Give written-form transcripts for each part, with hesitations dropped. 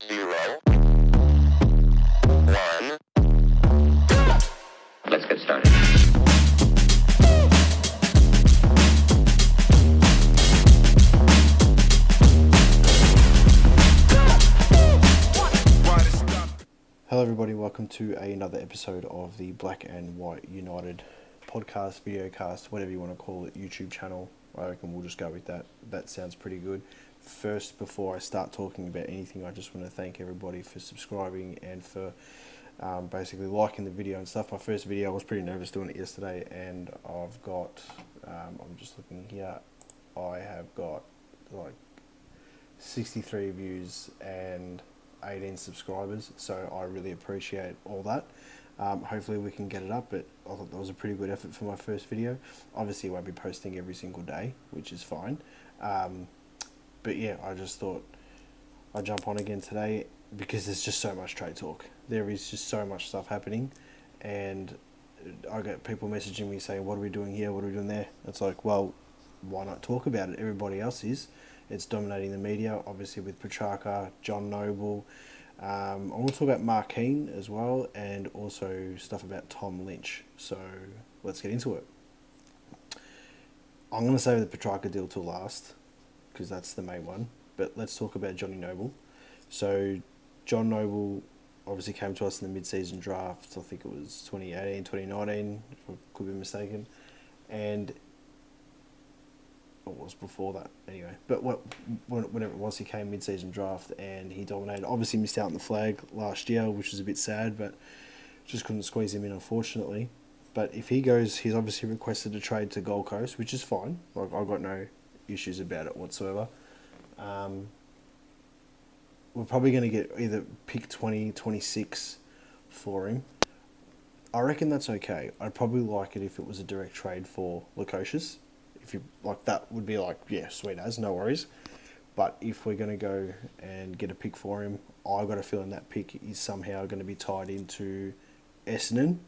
0, 1. Let's get started. Hello everybody, welcome to another episode of the Black and White United podcast, videocast, whatever you want to call it, YouTube channel. I reckon we'll just go with that. That sounds pretty good. First, before I start talking about anything, I just want to thank everybody for subscribing and for basically liking the video and stuff. My first video, I was pretty nervous doing it yesterday, and I've got, I'm just looking here, I have got like 63 views and 18 subscribers, so I really appreciate all that. Hopefully we can get it up, but I thought that was a pretty good effort for my first video. Obviously I won't be posting every single day, which is fine, but yeah, I just thought I'd jump on again today because there's just so much trade talk. There is just so much stuff happening, and I get people messaging me saying, what are we doing here, what are we doing there? It's like, well, why not talk about it? Everybody else is. It's dominating the media, obviously, with Petracca, John Noble. I want to talk about Marquine as well, and also stuff about Tom Lynch. So let's get into it. I'm going to save the Petracca deal till last, because that's the main one. But let's talk about Johnny Noble. So John Noble obviously came to us in the mid-season draft. I think it was 2018, 2019, if I could be mistaken. And it was before that anyway, but whenever it was, he came mid-season draft and he dominated. Obviously missed out on the flag last year, which was a bit sad, but just couldn't squeeze him in, unfortunately. But if he goes, he's obviously requested a trade to Gold Coast, which is fine. Like, I've got no issues about it whatsoever. We're probably going to get either pick 20, 26 for him. I reckon that's okay. I'd probably like it if it was a direct trade for Lukosius. If you like, that would be like, yeah, sweet as, no worries. But if we're going to go and get a pick for him, I've got a feeling that pick is somehow going to be tied into Essendon,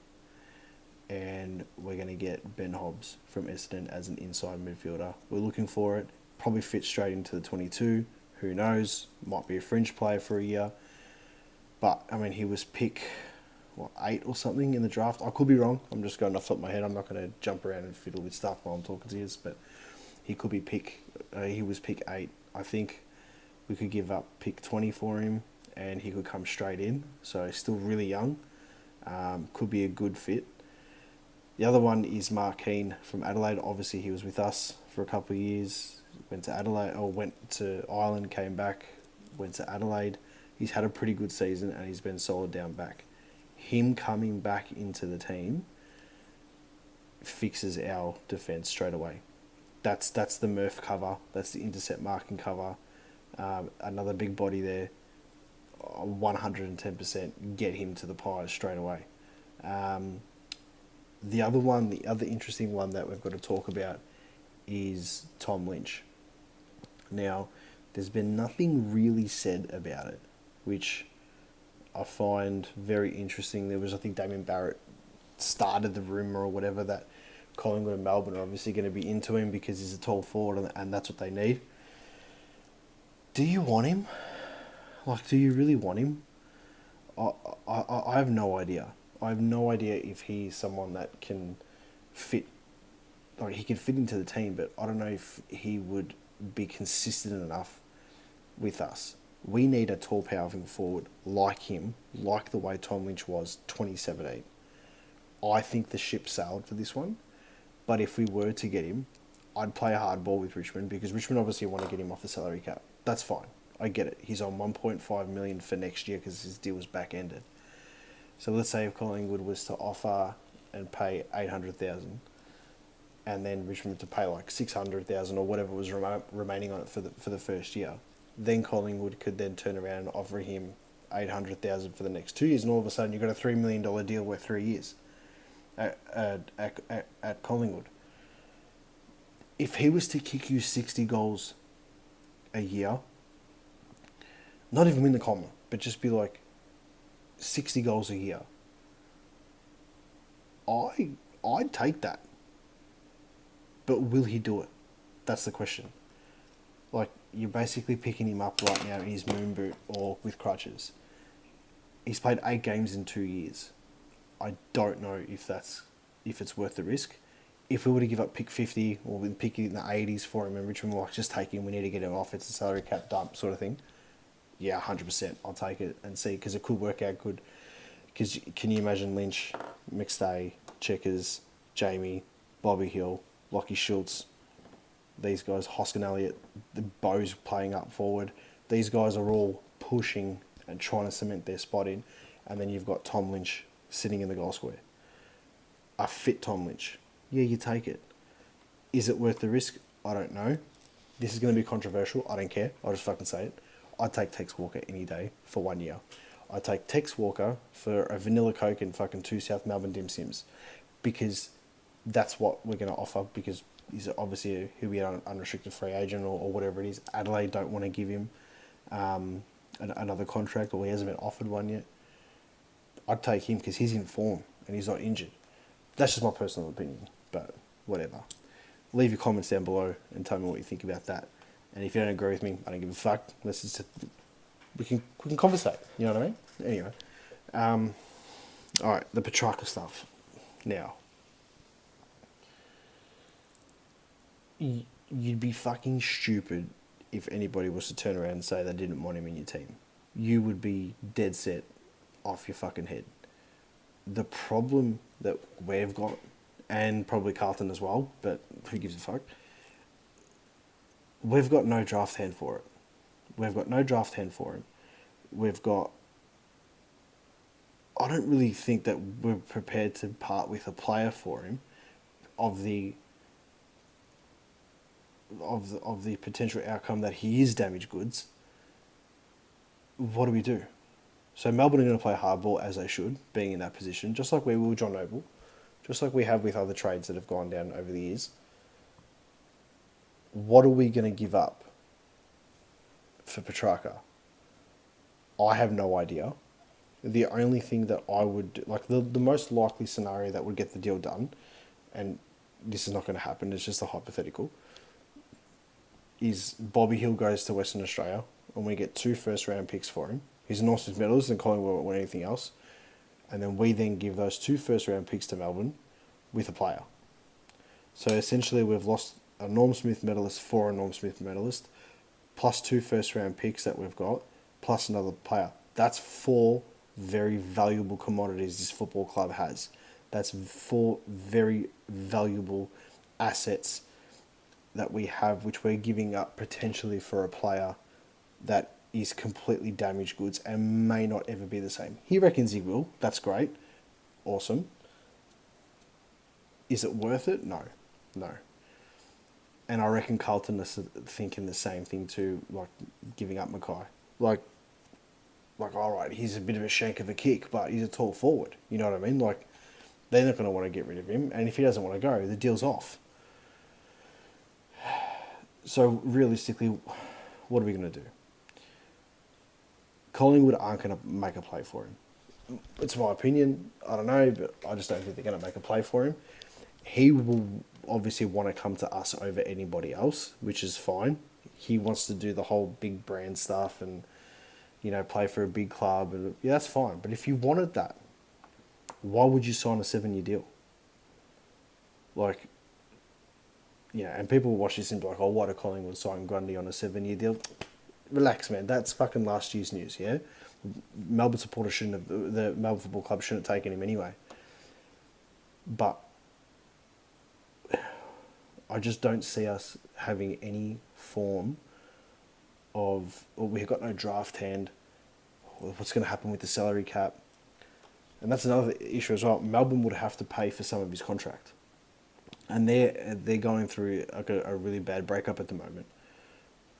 and we're going to get Ben Hobbs from Essendon as an inside midfielder. We're looking for it. Probably fit straight into the 22. Who knows? Might be a fringe player for a year. But, I mean, he was pick 8 or something in the draft. I could be wrong. I'm just going off the top of my head. I'm not going to jump around and fiddle with stuff while I'm talking to you, but he could be he was pick 8. I think we could give up pick 20 for him and he could come straight in. So he's still really young. Could be a good fit. The other one is Marquine from Adelaide. Obviously he was with us for a couple of years. Went to Ireland, came back, went to Adelaide. He's had a pretty good season and he's been solid down back. Him coming back into the team fixes our defence straight away. That's the Murph cover. That's the intercept marking cover. Another big body there. 110% get him to the Pies straight away. The other interesting one that we've got to talk about is Tom Lynch. Now, there's been nothing really said about it, which I find very interesting. There was, I think, Damien Barrett started the rumour or whatever that Collingwood and Melbourne are obviously going to be into him because he's a tall forward and that's what they need. Do you want him? Like, do you really want him? I have no idea. I have no idea if he's someone that can fit, like he can fit into the team, but I don't know if he would be consistent enough with us. We need a tall, powerful forward like him, like the way Tom Lynch was 2017. I think the ship sailed for this one, but if we were to get him, I'd play a hard ball with Richmond because Richmond obviously want to get him off the salary cap. That's fine. I get it. He's on 1.5 million for next year because his deal was back-ended. So let's say if Collingwood was to offer and pay 800,000 and then Richmond to pay like 600,000 or whatever was remaining on it for the first year. Then Collingwood could then turn around and offer him 800,000 for the next 2 years, and all of a sudden you've got a $3 million deal worth 3 years at Collingwood. If he was to kick you 60 goals a year, not even win the comma, but just be like 60 goals a year, I'd take that. But will he do it? That's the question. Like, you're basically picking him up right now in his moon boot or with crutches. He's played 8 games in 2 years. I don't know if it's worth the risk. If we were to give up pick 50 or we pick in the 80s for him and Richmond were like, just take him, we need to get him off, it's a salary cap dump sort of thing. Yeah, 100%, I'll take it and see, because it could work out good. Because can you imagine Lynch, McStay, Checkers, Jamie, Bobby Hill, Lockie Schultz, these guys, Hoskin Elliott, the Bows playing up forward. These guys are all pushing and trying to cement their spot in. And then you've got Tom Lynch sitting in the goal square. A fit Tom Lynch. Yeah, you take it. Is it worth the risk? I don't know. This is going to be controversial. I don't care. I'll just fucking say it. I'd take Tex Walker any day for 1 year. I'd take Tex Walker for a vanilla Coke and fucking 2 South Melbourne dim sims. Because that's what we're going to offer, because he's obviously he'll be an unrestricted free agent or whatever it is. Adelaide don't want to give him another contract, or he hasn't been offered one yet. I'd take him because he's in form and he's not injured. That's just my personal opinion, but whatever. Leave your comments down below and tell me what you think about that. And if you don't agree with me, I don't give a fuck. Let's just we can conversate. You know what I mean? Anyway, all right, the Petracca stuff. Now, you'd be fucking stupid if anybody was to turn around and say they didn't want him in your team. You would be dead set off your fucking head. The problem that we've got, and probably Carlton as well, but who gives a fuck? We've got no draft hand for it. We've got no draft hand for him. I don't really think that we're prepared to part with a player for him of the potential outcome that he is damaged goods. What do we do? So Melbourne are going to play hardball as they should, being in that position, just like we will with John Noble, just like we have with other trades that have gone down over the years. What are we going to give up for Petracca? I have no idea. The only thing that I would, like the most likely scenario that would get the deal done, and this is not going to happen, it's just a hypothetical, is Bobby Hill goes to Western Australia and we get 2 first-round picks for him. He's an North medalist and Collingwood won't want anything else. And then we then give those 2 first-round picks to Melbourne with a player. So essentially we've lost a Norm Smith medalist for a Norm Smith medalist, plus 2 first-round picks that we've got, plus another player. That's 4 very valuable commodities this football club has. That's 4 very valuable assets that we have, which we're giving up potentially for a player that is completely damaged goods and may not ever be the same. He reckons he will. That's great. Awesome. Is it worth it? No. And I reckon Carlton is thinking the same thing too, like giving up Mackay. Like, all right, he's a bit of a shank of a kick, but he's a tall forward. You know what I mean? Like, they're not going to want to get rid of him. And if he doesn't want to go, the deal's off. So realistically, what are we going to do? Collingwood aren't going to make a play for him. It's my opinion. I don't know, but I just don't think they're going to make a play for him. He will obviously want to come to us over anybody else, which is fine. He wants to do the whole big brand stuff and, you know, play for a big club. And yeah, that's fine. But if you wanted that, why would you sign a 7-year deal? Like, you know, and people watch this and be like, oh, why did Collingwood sign Grundy on a 7-year deal? Relax, man. That's fucking last year's news, yeah? Melbourne supporters shouldn't have, the Melbourne Football Club shouldn't have taken him anyway. But I just don't see us having any form of, or we've got no draft hand. What's going to happen with the salary cap? And that's another issue as well. Melbourne would have to pay for some of his contract. And they're going through like a really bad breakup at the moment.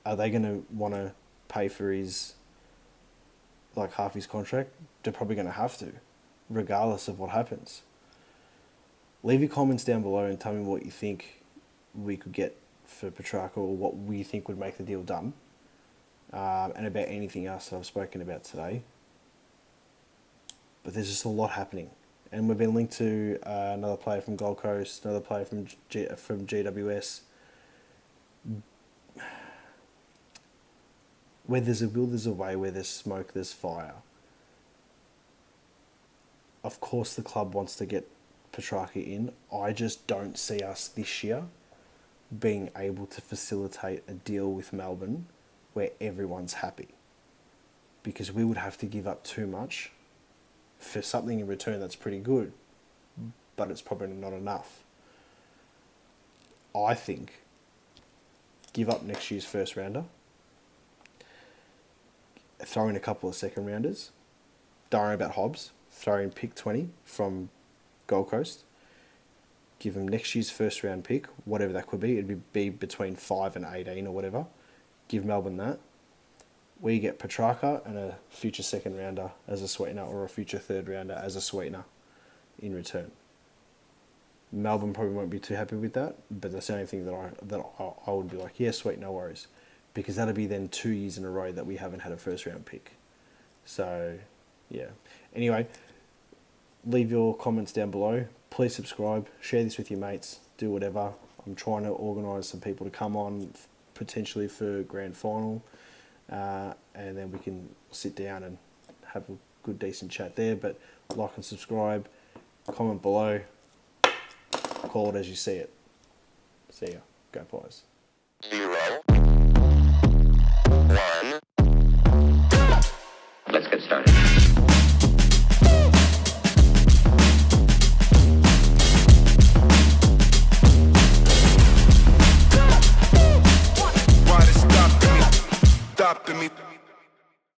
Are they going to want to pay for his, like, half his contract? They're probably going to have to, regardless of what happens. Leave your comments down below and tell me what you think we could get for Petracca, or what we think would make the deal done. And about anything else that I've spoken about today. But there's just a lot happening. And we've been linked to another player from Gold Coast, another player from GWS. Where there's a will, there's a way. Where there's smoke, there's fire. Of course the club wants to get Petracca in. I just don't see us this year being able to facilitate a deal with Melbourne where everyone's happy. Because we would have to give up too much for something in return that's pretty good, but it's probably not enough. I think give up next year's first rounder, throw in a couple of second rounders, don't worry about Hobbs, throw in pick 20 from Gold Coast, give him next year's first round pick, whatever that could be. It'd be between 5 and 18 or whatever. Give Melbourne that. We get Petracca and a future second rounder as a sweetener, or a future third rounder as a sweetener in return. Melbourne probably won't be too happy with that, but that's the only thing that I would be like, yeah, sweet, no worries. Because that'll be then 2 years in a row that we haven't had a first round pick. So, yeah. Anyway, leave your comments down below. Please subscribe, share this with your mates, do whatever. I'm trying to organise some people to come on potentially for grand final, and then we can sit down and have a good decent chat there. But like and subscribe, comment below, call it as you see it. See ya. Go Pies. 0, 1. Let's get started.